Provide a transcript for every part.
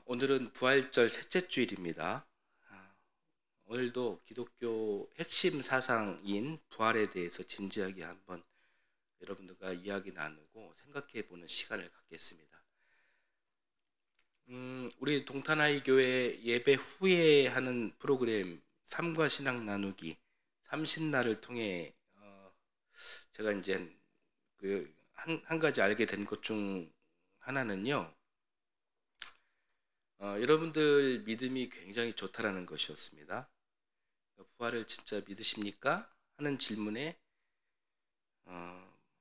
오늘은 부활절 셋째 주일입니다. 오늘도 기독교 핵심 사상인 부활에 대해서 진지하게 한번 여러분들과 이야기 나누고 생각해 보는 시간을 갖겠습니다. 우리 동탄하이 교회 예배 후에 하는 프로그램 삶과 신앙 나누기 30날을 통해 제가 이제 한 가지 알게 된 것 중 하나는요. 여러분들 믿음이 굉장히 좋다라는 것이었습니다. 부활을 진짜 믿으십니까? 하는 질문에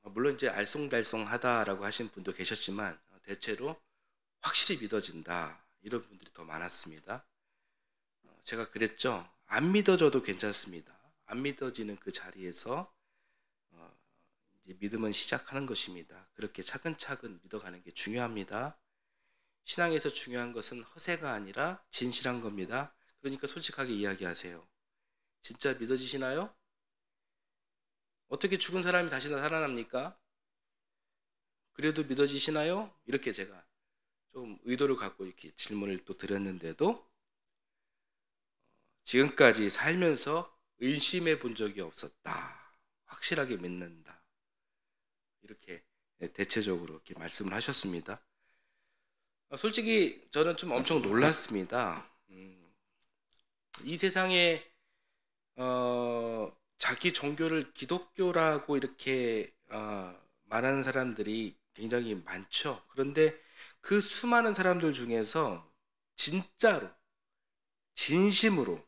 물론 이제 알쏭달쏭하다라고 하신 분도 계셨지만 대체로 확실히 믿어진다 이런 분들이 더 많았습니다. 제가 그랬죠. 안 믿어져도 괜찮습니다. 안 믿어지는 그 자리에서 이제 믿음은 시작하는 것입니다. 그렇게 차근차근 믿어가는 게 중요합니다. 신앙에서 중요한 것은 허세가 아니라 진실한 겁니다. 그러니까 솔직하게 이야기하세요. 진짜 믿어지시나요? 어떻게 죽은 사람이 다시 살아납니까? 그래도 믿어지시나요? 이렇게 제가 좀 의도를 갖고 이렇게 질문을 또 드렸는데도 지금까지 살면서 의심해 본 적이 없었다. 확실하게 믿는다. 이렇게 대체적으로 이렇게 말씀을 하셨습니다. 솔직히 저는 좀 엄청 놀랐습니다. 이 세상에 자기 종교를 기독교라고 이렇게 말하는 사람들이 굉장히 많죠. 그런데 그 수많은 사람들 중에서 진짜로 진심으로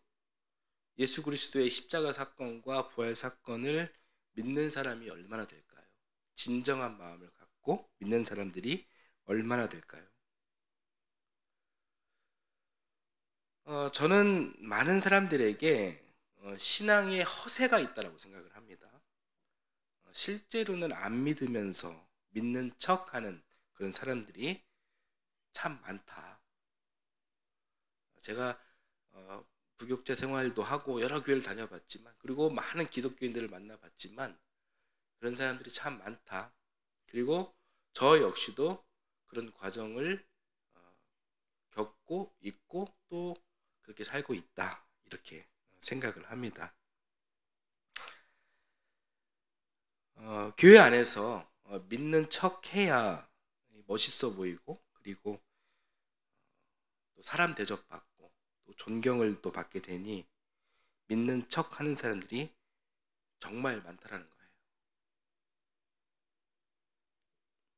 예수 그리스도의 십자가 사건과 부활 사건을 믿는 사람이 얼마나 될까요? 진정한 마음을 갖고 믿는 사람들이 얼마나 될까요? 저는 많은 사람들에게 신앙에 허세가 있다고 생각을 합니다. 실제로는 안 믿으면서 믿는 척하는 그런 사람들이 참 많다. 제가 부교육자 생활도 하고 여러 교회를 다녀봤지만 그리고 많은 기독교인들을 만나봤지만 그런 사람들이 참 많다. 그리고 저 역시도 그런 과정을 겪고 있고 또 그렇게 살고 있다 이렇게 생각을 합니다. 교회 안에서 믿는 척 해야 멋있어 보이고 그리고 또 사람 대접받고 또 존경을 또 받게 되니 믿는 척 하는 사람들이 정말 많다라는 거예요.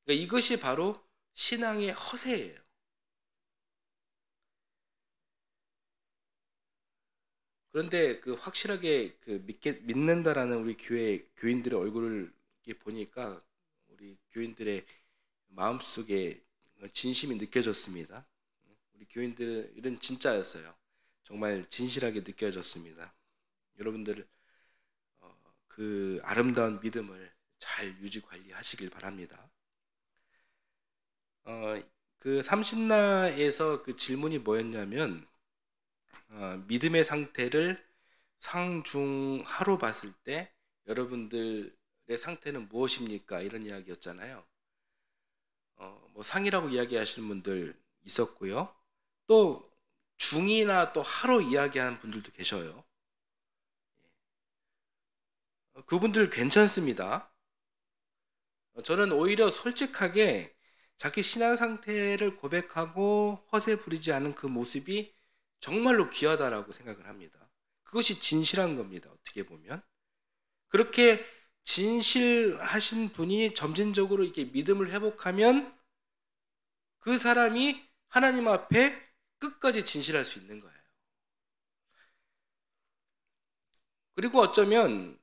그러니까 이것이 바로 신앙의 허세예요. 그런데 확실하게 믿는다라는 우리 교회 교인들의 얼굴을 보니까 우리 교인들의 마음속에 진심이 느껴졌습니다. 우리 교인들은 진짜였어요. 정말 진실하게 느껴졌습니다. 여러분들 그 아름다운 믿음을 잘 유지 관리하시길 바랍니다. 그 30나에서 그 질문이 뭐였냐면 믿음의 상태를 상중하로 봤을 때 여러분들의 상태는 무엇입니까? 이런 이야기였잖아요. 뭐 상이라고 이야기하시는 분들 있었고요. 또 중이나 또 하로 이야기하는 분들도 계셔요. 그분들 괜찮습니다. 저는 오히려 솔직하게 자기 신앙 상태를 고백하고 허세 부리지 않은 그 모습이 정말로 귀하다라고 생각을 합니다. 그것이 진실한 겁니다. 어떻게 보면 그렇게 진실하신 분이 점진적으로 이렇게 믿음을 회복하면 그 사람이 하나님 앞에 끝까지 진실할 수 있는 거예요. 그리고 어쩌면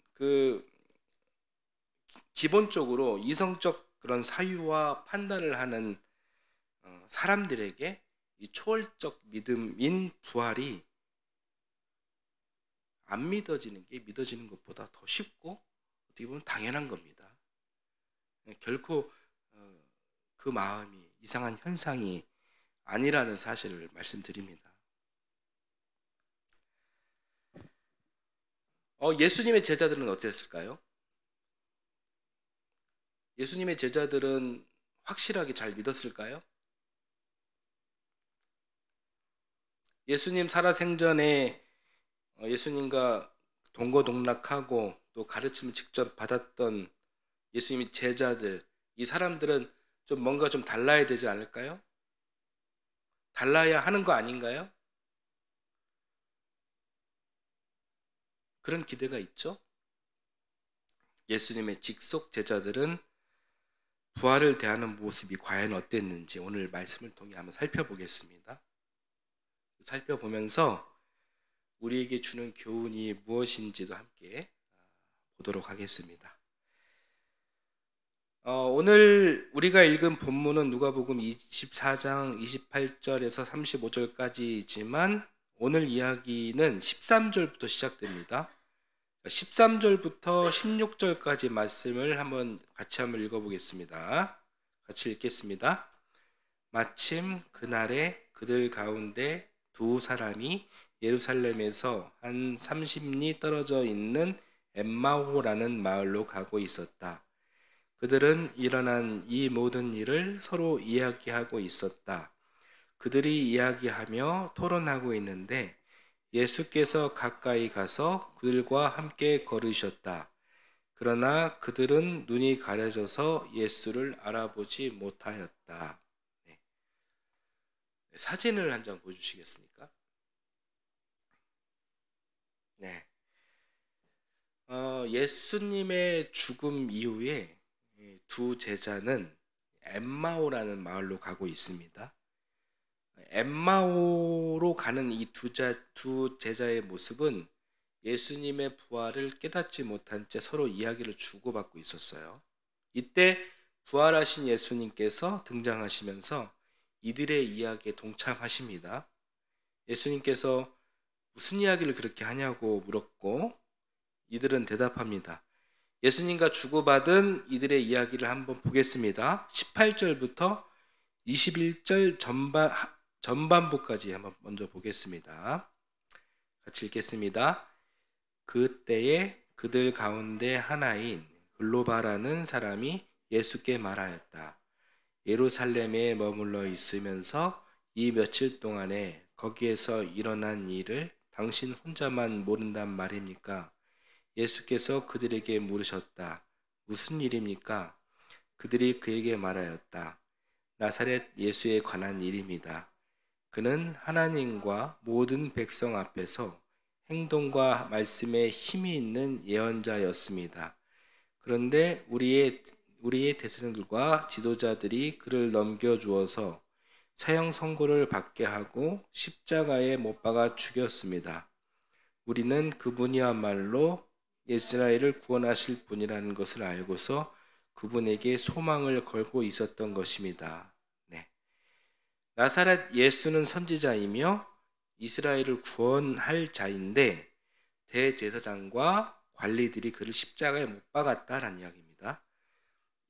기본적으로 이성적 그런 사유와 판단을 하는 사람들에게 이 초월적 믿음인 부활이 안 믿어지는 게 믿어지는 것보다 더 쉽고 어떻게 보면 당연한 겁니다. 결코 그 마음이 이상한 현상이 아니라는 사실을 말씀드립니다. 예수님의 제자들은 어땠을까요? 예수님의 제자들은 확실하게 잘 믿었을까요? 예수님 살아생전에 예수님과 동거동락하고 또 가르침을 직접 받았던 예수님의 제자들, 이 사람들은 좀 뭔가 좀 달라야 되지 않을까요? 달라야 하는 거 아닌가요? 그런 기대가 있죠. 예수님의 직속 제자들은 부활을 대하는 모습이 과연 어땠는지 오늘 말씀을 통해 한번 살펴보겠습니다. 살펴보면서 우리에게 주는 교훈이 무엇인지도 함께 보도록 하겠습니다. 오늘 우리가 읽은 본문은 누가복음 24장 28절에서 35절까지이지만 오늘 이야기는 13절부터 시작됩니다. 13절부터 16절까지 말씀을 같이 한번 읽어보겠습니다. 같이 읽겠습니다. 마침 그날에 그들 가운데 두 사람이 예루살렘에서 한 30리 떨어져 있는 엠마오라는 마을로 가고 있었다. 그들은 일어난 이 모든 일을 서로 이야기하고 있었다. 그들이 이야기하며 토론하고 있는데 예수께서 가까이 가서 그들과 함께 걸으셨다. 그러나 그들은 눈이 가려져서 예수를 알아보지 못하였다. 네. 사진을 한 장 보여주시겠습니까? 네. 예수님의 죽음 이후에 두 제자는 엠마오라는 마을로 가고 있습니다. 엠마오로 가는 이 두 제자의 모습은 예수님의 부활을 깨닫지 못한 채 서로 이야기를 주고받고 있었어요. 이때 부활하신 예수님께서 등장하시면서 이들의 이야기에 동참하십니다. 예수님께서 무슨 이야기를 그렇게 하냐고 물었고 이들은 대답합니다. 예수님과 주고받은 이들의 이야기를 한번 보겠습니다. 18절부터 21절 전반부까지 한번 먼저 보겠습니다. 같이 읽겠습니다. 그때에 그들 가운데 하나인 글로바라는 사람이 예수께 말하였다. 예루살렘에 머물러 있으면서 이 며칠 동안에 거기에서 일어난 일을 당신 혼자만 모른단 말입니까? 예수께서 그들에게 물으셨다. 무슨 일입니까? 그들이 그에게 말하였다. 나사렛 예수에 관한 일입니다. 그는 하나님과 모든 백성 앞에서 행동과 말씀에 힘이 있는 예언자였습니다. 그런데 우리의 대통령들과 지도자들이 그를 넘겨주어서 사형 선고를 받게 하고 십자가에 못 박아 죽였습니다. 우리는 그분이야말로 이스라엘을 구원하실 분이라는 것을 알고서 그분에게 소망을 걸고 있었던 것입니다. 네. 나사렛 예수는 선지자이며 이스라엘을 구원할 자인데 대제사장과 관리들이 그를 십자가에 못 박았다라는 이야기입니다.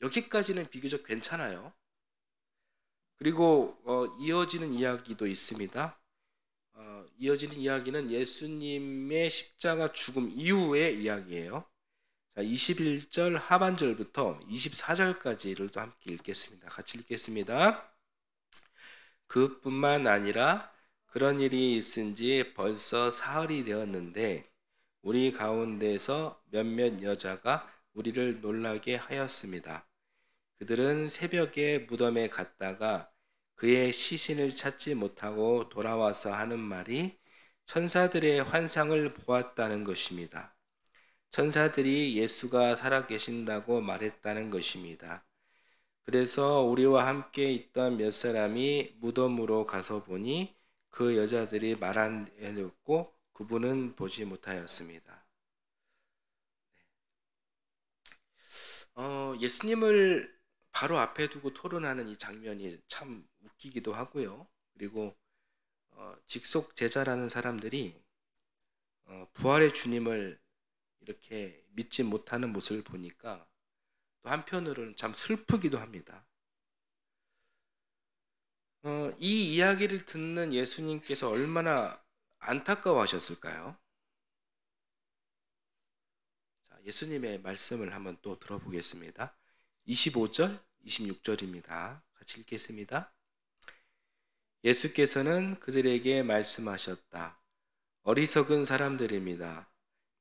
여기까지는 비교적 괜찮아요. 그리고 이어지는 이야기도 있습니다. 이어지는 이야기는 예수님의 십자가 죽음 이후의 이야기예요. 자, 21절 하반절부터 24절까지를 또 함께 읽겠습니다. 같이 읽겠습니다. 그뿐만 아니라 그런 일이 있은 지 벌써 사흘이 되었는데 우리 가운데서 몇몇 여자가 우리를 놀라게 하였습니다. 그들은 새벽에 무덤에 갔다가 그의 시신을 찾지 못하고 돌아와서 하는 말이 천사들의 환상을 보았다는 것입니다. 천사들이 예수가 살아계신다고 말했다는 것입니다. 그래서 우리와 함께 있던 몇 사람이 무덤으로 가서 보니 그 여자들이 말하였고 그분은 보지 못하였습니다. 예수님을 바로 앞에 두고 토론하는 이 장면이 참 웃기기도 하고요. 그리고 직속 제자라는 사람들이 부활의 주님을 이렇게 믿지 못하는 모습을 보니까 또 한편으로는 참 슬프기도 합니다. 이 이야기를 듣는 예수님께서 얼마나 안타까워하셨을까요? 자, 예수님의 말씀을 한번 또 들어보겠습니다. 25절, 26절입니다. 같이 읽겠습니다. 예수께서는 그들에게 말씀하셨다. 어리석은 사람들입니다.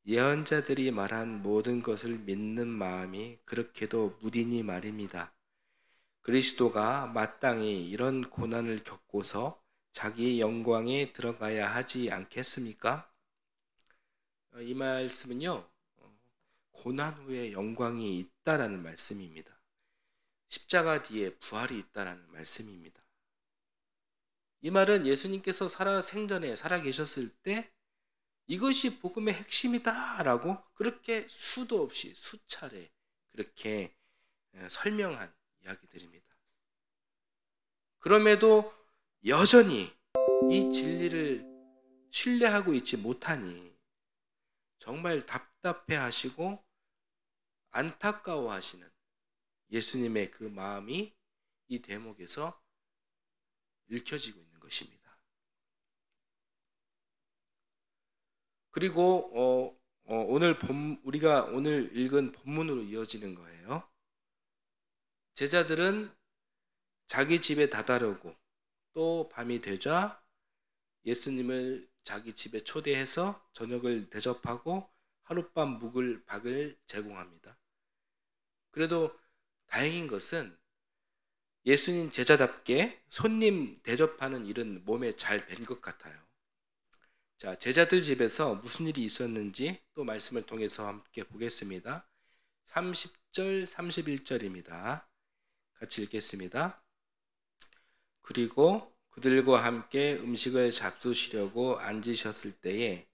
예언자들이 말한 모든 것을 믿는 마음이 그렇게도 무디니 말입니다. 그리스도가 마땅히 이런 고난을 겪고서 자기 영광에 들어가야 하지 않겠습니까? 이 말씀은요, 고난 후에 영광이 있다라는 말씀입니다. 십자가 뒤에 부활이 있다라는 말씀입니다. 이 말은 예수님께서 생전에 살아 계셨을 때 이것이 복음의 핵심이다라고 그렇게 수도 없이 수차례 그렇게 설명한 이야기들입니다. 그럼에도 여전히 이 진리를 신뢰하고 있지 못하니 정말 답답해하시고 안타까워하시는 예수님의 그 마음이 이 대목에서 읽혀지고 있는 것입니다. 그리고 우리가 오늘 읽은 본문으로 이어지는 거예요. 제자들은 자기 집에 다다르고 또 밤이 되자 예수님을 자기 집에 초대해서 저녁을 대접하고 하룻밤 묵을 박을 제공합니다. 그래도 다행인 것은 예수님 제자답게 손님 대접하는 일은 몸에 잘 밴 것 같아요. 자, 제자들 집에서 무슨 일이 있었는지 또 말씀을 통해서 함께 보겠습니다. 30절, 31절입니다. 같이 읽겠습니다. 그리고 그들과 함께 음식을 잡수시려고 앉으셨을 때에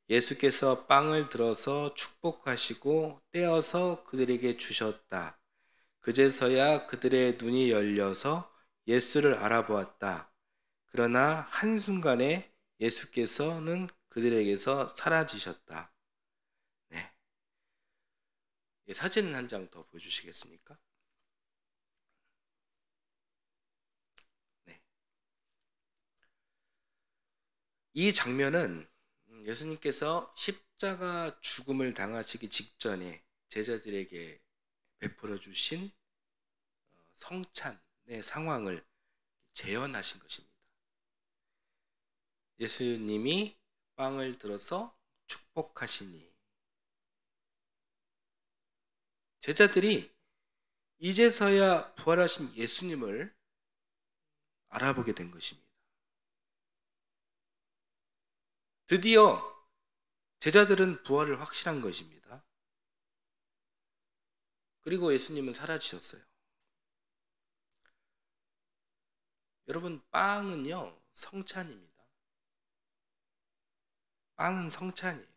예수께서 빵을 들어서 축복하시고 떼어서 그들에게 주셨다. 그제서야 그들의 눈이 열려서 예수를 알아보았다. 그러나 한순간에 예수께서는 그들에게서 사라지셨다. 네. 사진 한 장 더 보여주시겠습니까? 네. 이 장면은 예수님께서 십자가 죽음을 당하시기 직전에 제자들에게 베풀어 주신 성찬의 상황을 재현하신 것입니다. 예수님이 빵을 들어서 축복하시니 제자들이 이제서야 부활하신 예수님을 알아보게 된 것입니다. 드디어 제자들은 부활을 확신한 것입니다. 그리고 예수님은 사라지셨어요. 여러분, 빵은요, 성찬입니다. 빵은 성찬이에요.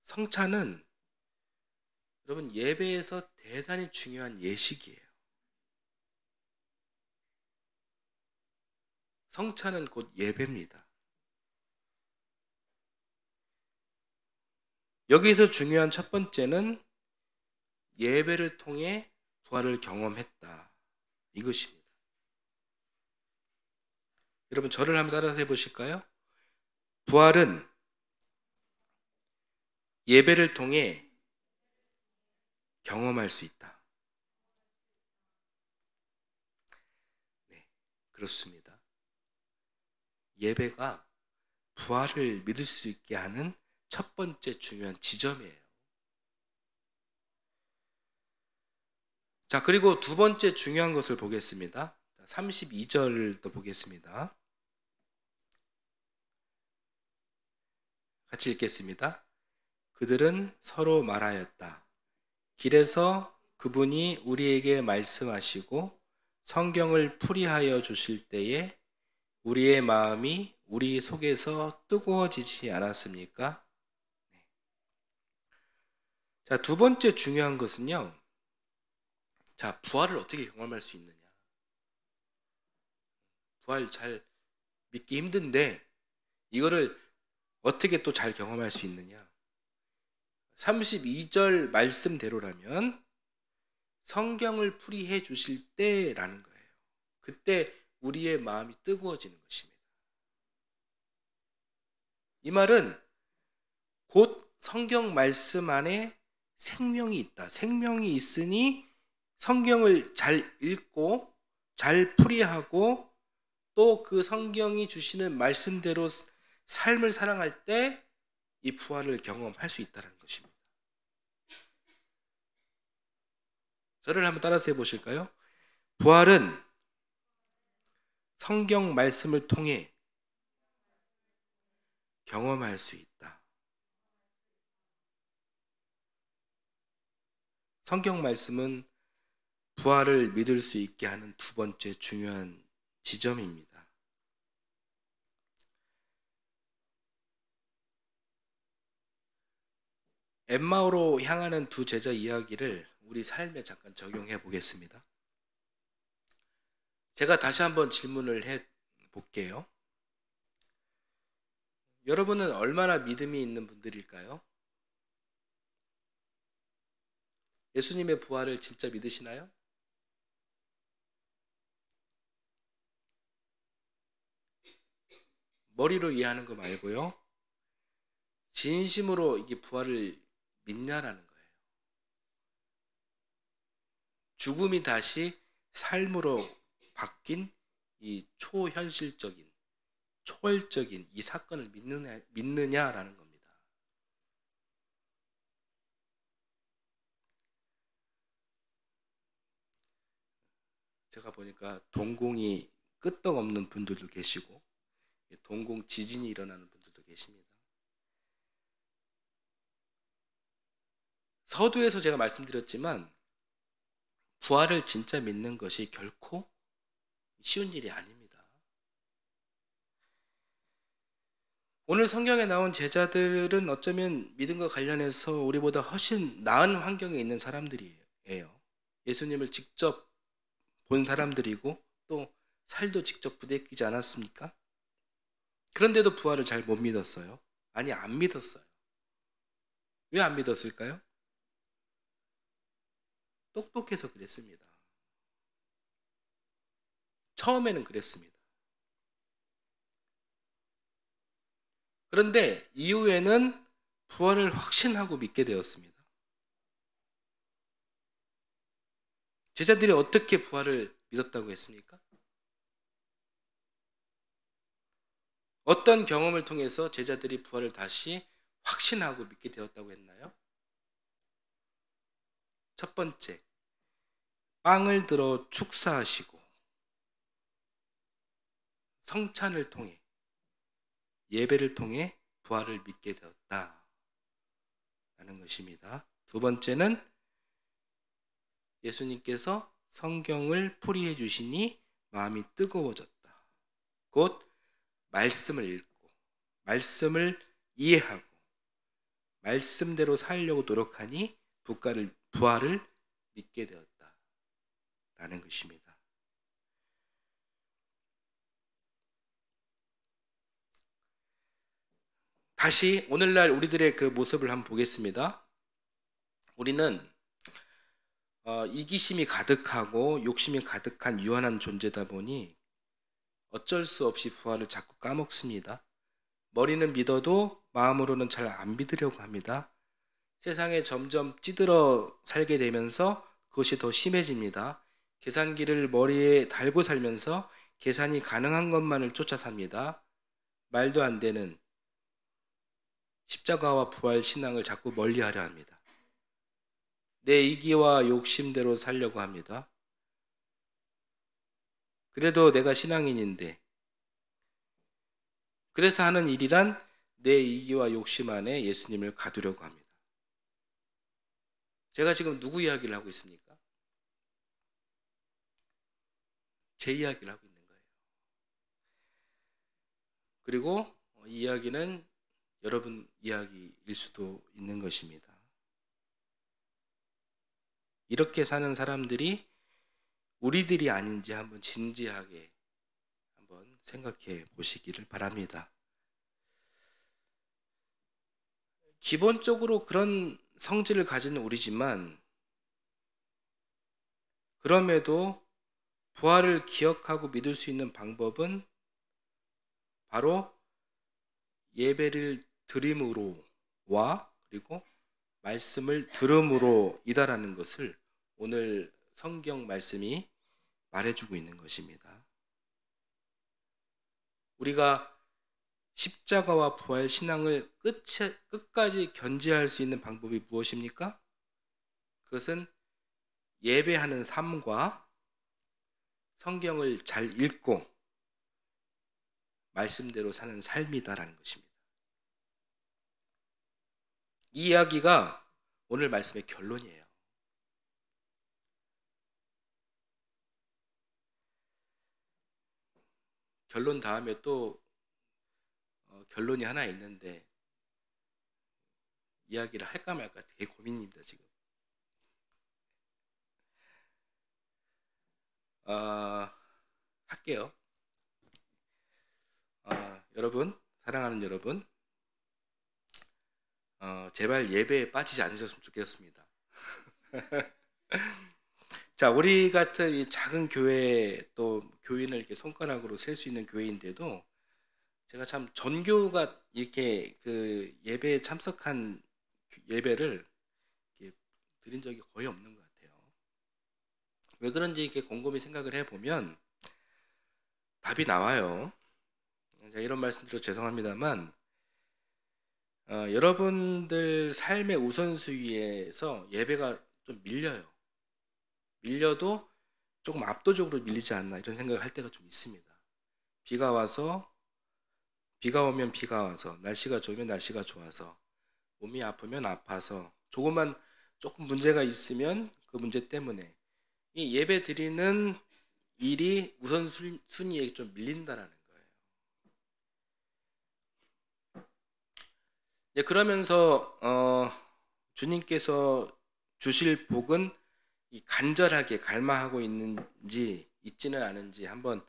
성찬은 여러분 예배에서 대단히 중요한 예식이에요. 성찬은 곧 예배입니다. 여기서 중요한 첫 번째는 예배를 통해 부활을 경험했다. 이것입니다. 여러분 저를 한번 따라서 해보실까요? 부활은 예배를 통해 경험할 수 있다. 네, 그렇습니다. 예배가 부활을 믿을 수 있게 하는 첫 번째 중요한 지점이에요. 자, 그리고 두 번째 중요한 것을 보겠습니다. 32절을 또 보겠습니다. 같이 읽겠습니다. 그들은 서로 말하였다. 길에서 그분이 우리에게 말씀하시고 성경을 풀이하여 주실 때에 우리의 마음이 우리 속에서 뜨거워지지 않았습니까? 자, 두 번째 중요한 것은요. 자, 부활을 어떻게 경험할 수 있느냐? 부활 잘 믿기 힘든데 이거를 어떻게 또 잘 경험할 수 있느냐? 32절 말씀대로라면 성경을 풀이해 주실 때라는 거예요. 그때 우리의 마음이 뜨거워지는 것입니다. 이 말은 곧 성경 말씀 안에 생명이 있다. 생명이 있으니 성경을 잘 읽고 잘 풀이하고 또 그 성경이 주시는 말씀대로 삶을 살아갈 때 이 부활을 경험할 수 있다는 것입니다. 저를 한번 따라서 해보실까요? 부활은 성경 말씀을 통해 경험할 수 있다. 성경 말씀은 부활을 믿을 수 있게 하는 두 번째 중요한 지점입니다. 엠마오로 향하는 두 제자 이야기를 우리 삶에 잠깐 적용해 보겠습니다. 제가 다시 한번 질문을 해 볼게요. 여러분은 얼마나 믿음이 있는 분들일까요? 예수님의 부활을 진짜 믿으시나요? 머리로 이해하는 거 말고요. 진심으로 이게 부활을 믿냐라는 거예요. 죽음이 다시 삶으로 바뀐 이 초현실적인, 초월적인 이 사건을 믿느냐라는 겁니다. 제가 보니까 동공이 끄떡없는 분들도 계시고 동공 지진이 일어나는 분들도 계십니다. 서두에서 제가 말씀드렸지만 부활을 진짜 믿는 것이 결코 쉬운 일이 아닙니다. 오늘 성경에 나온 제자들은 어쩌면 믿음과 관련해서 우리보다 훨씬 나은 환경에 있는 사람들이에요. 예수님을 직접 본 사람들이고 또 살도 직접 부대끼지 않았습니까? 그런데도 부활을 잘 못 믿었어요. 아니, 안 믿었어요. 왜 안 믿었을까요? 똑똑해서 그랬습니다. 처음에는 그랬습니다. 그런데 이후에는 부활을 확신하고 믿게 되었습니다. 제자들이 어떻게 부활을 믿었다고 했습니까? 어떤 경험을 통해서 제자들이 부활을 다시 확신하고 믿게 되었다고 했나요? 첫 번째, 빵을 들어 축사하시고 성찬을 통해 예배를 통해 부활을 믿게 되었다라는 것입니다. 두 번째는 예수님께서 성경을 풀이해 주시니 마음이 뜨거워졌다. 곧 말씀을 읽고 말씀을 이해하고 말씀대로 살려고 노력하니 부활을 믿게 되었다라는 것입니다. 다시 오늘날 우리들의 그 모습을 한번 보겠습니다. 우리는 이기심이 가득하고 욕심이 가득한 유한한 존재다 보니 어쩔 수 없이 부활을 자꾸 까먹습니다. 머리는 믿어도 마음으로는 잘 안 믿으려고 합니다. 세상에 점점 찌들어 살게 되면서 그것이 더 심해집니다. 계산기를 머리에 달고 살면서 계산이 가능한 것만을 쫓아 삽니다. 말도 안 되는 십자가와 부활 신앙을 자꾸 멀리하려 합니다. 내 이기와 욕심대로 살려고 합니다. 그래도 내가 신앙인인데, 그래서 하는 일이란 내 이기와 욕심 안에 예수님을 가두려고 합니다. 제가 지금 누구 이야기를 하고 있습니까? 제 이야기를 하고 있는 거예요. 그리고 이 이야기는 여러분 이야기일 수도 있는 것입니다. 이렇게 사는 사람들이 우리들이 아닌지 한번 진지하게 한번 생각해 보시기를 바랍니다. 기본적으로 그런 성질을 가지는 우리지만 그럼에도 부활을 기억하고 믿을 수 있는 방법은 바로 예배를 드림으로와 그리고 말씀을 들음으로이다라는 것을 오늘 성경 말씀이 말해주고 있는 것입니다. 우리가 십자가와 부활 신앙을 끝까지 견지할 수 있는 방법이 무엇입니까? 그것은 예배하는 삶과 성경을 잘 읽고 말씀대로 사는 삶이다라는 것입니다. 이 이야기가 오늘 말씀의 결론이에요. 결론 다음에 또 결론이 하나 있는데 이야기를 할까 말까 되게 고민입니다, 지금. 할게요. 여러분, 사랑하는 여러분, 제발 예배에 빠지지 않으셨으면 좋겠습니다. 자, 우리 같은 이 작은 교회, 또 교인을 이렇게 손가락으로 셀 수 있는 교회인데도 제가 참 전교가 이렇게 그 예배에 참석한 예배를 이렇게 드린 적이 거의 없는 것 같아요. 왜 그런지 이렇게 곰곰이 생각을 해보면 답이 나와요. 제가 이런 말씀 드려 죄송합니다만, 여러분들 삶의 우선순위에서 예배가 좀 밀려도 조금 압도적으로 밀리지 않나 이런 생각을 할 때가 좀 있습니다. 비가 오면 비가 와서, 날씨가 좋으면 날씨가 좋아서, 몸이 아프면 아파서, 조금 문제가 있으면 그 문제 때문에 이 예배 드리는 일이 우선순위에 좀 밀린다라는 거예요. 그러면서 주님께서 주실 복은 간절하게 갈망하고 있지는 않은지 한번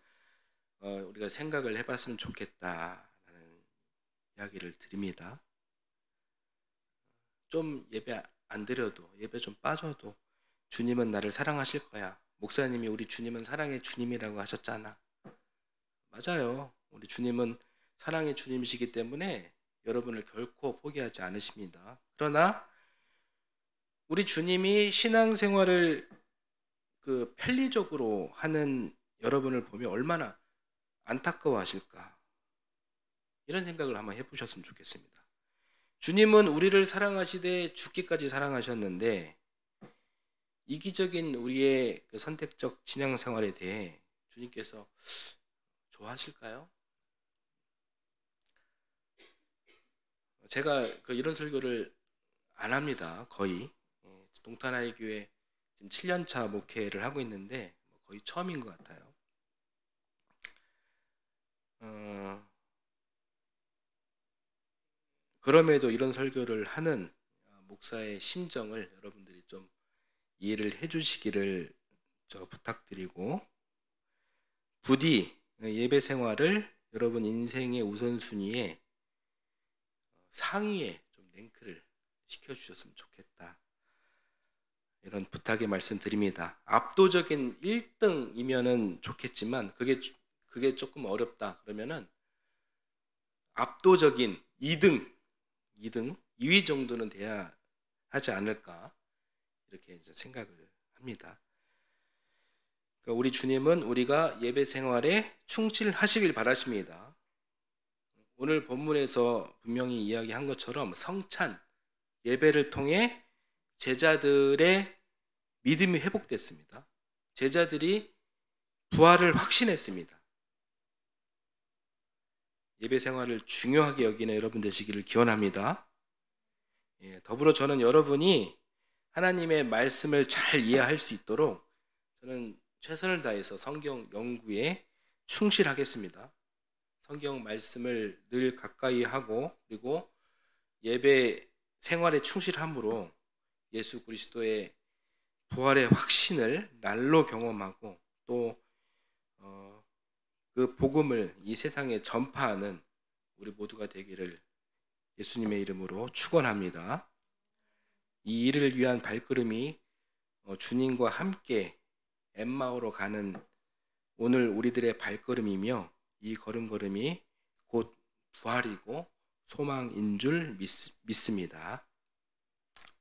우리가 생각을 해봤으면 좋겠다라는 이야기를 드립니다. 좀 예배 안 드려도, 예배 좀 빠져도 주님은 나를 사랑하실 거야. 목사님이 우리 주님은 사랑의 주님이라고 하셨잖아. 맞아요. 우리 주님은 사랑의 주님이시기 때문에 여러분을 결코 포기하지 않으십니다. 그러나 우리 주님이 신앙생활을 편리적으로 하는 여러분을 보면 얼마나 안타까워하실까, 이런 생각을 한번 해보셨으면 좋겠습니다. 주님은 우리를 사랑하시되 죽기까지 사랑하셨는데 이기적인 우리의 선택적 신앙생활에 대해 주님께서 좋아하실까요? 제가 이런 설교를 안 합니다. 거의 동탄아이교회 지금 7년차 목회를 하고 있는데 거의 처음인 것 같아요. 그럼에도 이런 설교를 하는 목사의 심정을 여러분들이 좀 이해를 해주시기를 부탁드리고, 부디 예배 생활을 여러분 인생의 우선순위에 상위에 좀 랭크를 시켜주셨으면 좋겠다, 이런 부탁의 말씀 드립니다. 압도적인 1등이면은 좋겠지만 그게 조금 어렵다 그러면은 압도적인 2등, 2위 정도는 돼야 하지 않을까, 이렇게 이제 생각을 합니다. 그러니까 우리 주님은 우리가 예배 생활에 충실하시길 바라십니다. 오늘 본문에서 분명히 이야기한 것처럼 성찬, 예배를 통해 제자들의 믿음이 회복됐습니다. 제자들이 부활을 확신했습니다. 예배 생활을 중요하게 여기는 여러분 되시기를 기원합니다. 더불어 저는 여러분이 하나님의 말씀을 잘 이해할 수 있도록 저는 최선을 다해서 성경 연구에 충실하겠습니다. 성경 말씀을 늘 가까이 하고, 그리고 예배 생활에 충실함으로 예수 그리스도의 부활의 확신을 날로 경험하고 또 그 복음을 이 세상에 전파하는 우리 모두가 되기를 예수님의 이름으로 축원합니다. 이 일을 위한 발걸음이 주님과 함께 엠마오로 가는 오늘 우리들의 발걸음이며, 이 걸음걸음이 곧 부활이고 소망인 줄 믿습니다.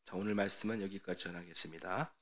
자, 오늘 말씀은 여기까지 전하겠습니다.